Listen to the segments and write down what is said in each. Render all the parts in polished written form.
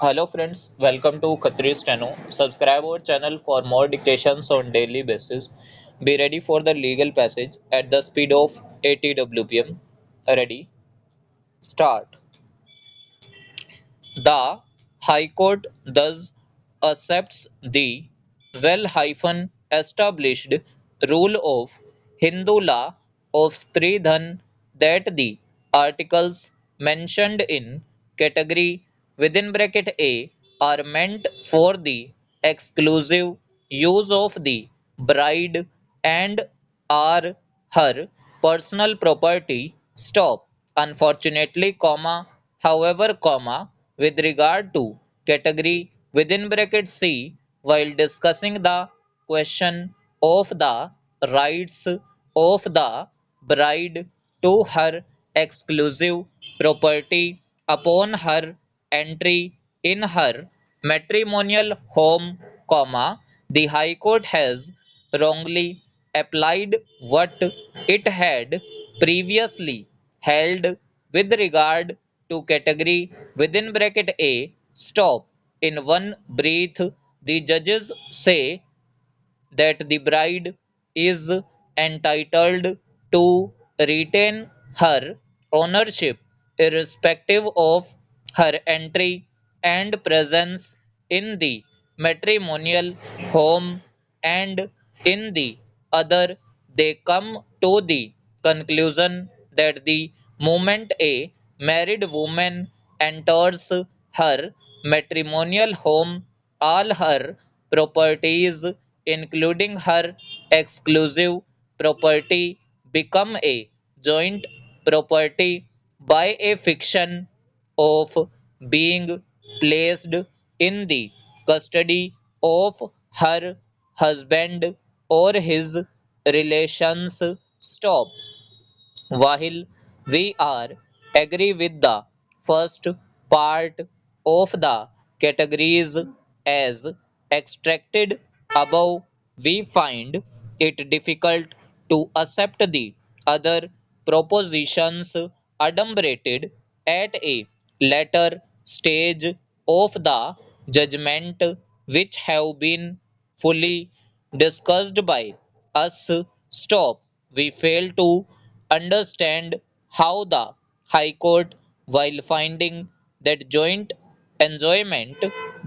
Hello friends, welcome to Khatri Steno. Subscribe our channel for more dictations on daily basis. Be ready for the legal passage at the speed of 80 wpm. Ready? Start. The High Court thus accepts the well-established rule of Hindu law of Stridhan that the articles mentioned in category within bracket A are meant for the exclusive use of the bride and are her personal property. Stop. Unfortunately, however, with regard to category within bracket C, while discussing the question of the rights of the bride to her exclusive property upon her entry in her matrimonial home, the High Court has wrongly applied what it had previously held with regard to category within bracket A. Stop. In one breath, the judges say that the bride is entitled to retain her ownership irrespective of her entry and presence in the matrimonial home, and in the other they come to the conclusion that the moment a married woman enters her matrimonial home, all her properties, including her exclusive property, become a joint property by a fiction of being placed in the custody of her husband or his relations. Stop. While we are agree with the first part of the categories as extracted above, we find it difficult to accept the other propositions adumbrated at a later stage of the judgment, which have been fully discussed by us. Stop. We fail to understand how the High Court, while finding that joint enjoyment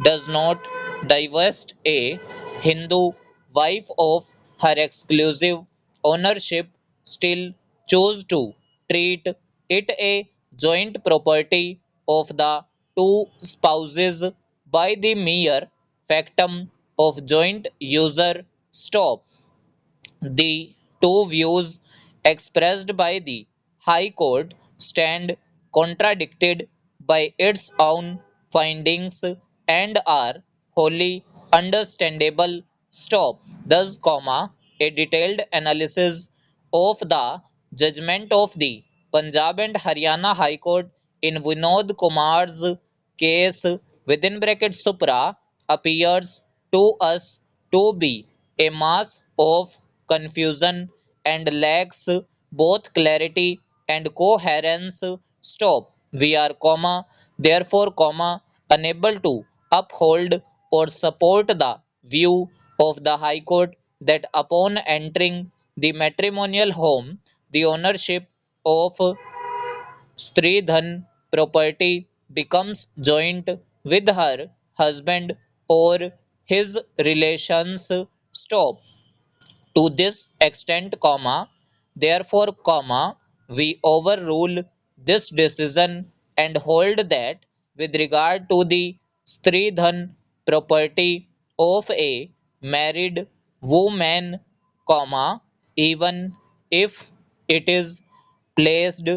does not divest a Hindu wife of her exclusive ownership, still chose to treat it a joint property of the two spouses by the mere factum of joint user. Stop. The two views expressed by the High Court stand contradicted by its own findings and are wholly understandable. Stop. Thus, a detailed analysis of the judgment of the Punjab and Haryana High Court in Vinod Kumar's case within bracket Supra appears to us to be a mass of confusion and lacks both clarity and coherence. Stop. We are therefore unable to uphold or support the view of the High Court that upon entering the matrimonial home, the ownership of Sridhan property becomes joint with her husband or his relations. Stop. To this extent, therefore, we overrule this decision and hold that with regard to the Stridhan property of a married woman, even if it is placed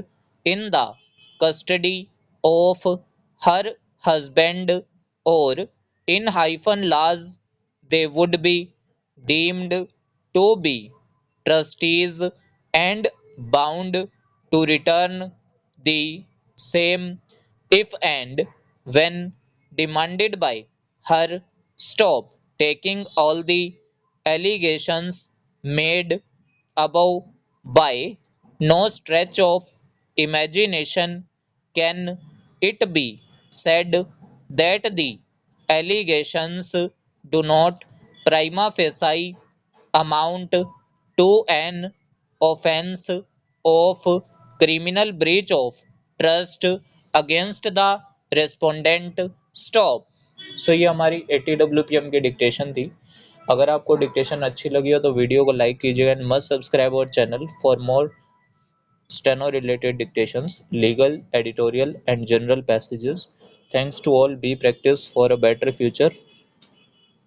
in the custody of her husband or in hyphen laws, they would be deemed to be trustees and bound to return the same if and when demanded by her. Stop. Taking all the allegations made above, by no stretch of imagination can it be said that the allegations do not prima facie amount to an offense of criminal breach of trust against the respondent. Stop. So ये हमारी 80 WPM की dictation थी। अगर आपको dictation अच्छी लगी हो तो वीडियो को लाइक कीजिएगा and must subscribe our channel for more steno related dictations, legal, editorial, and general passages. Thanks to all. Be practice for a better future.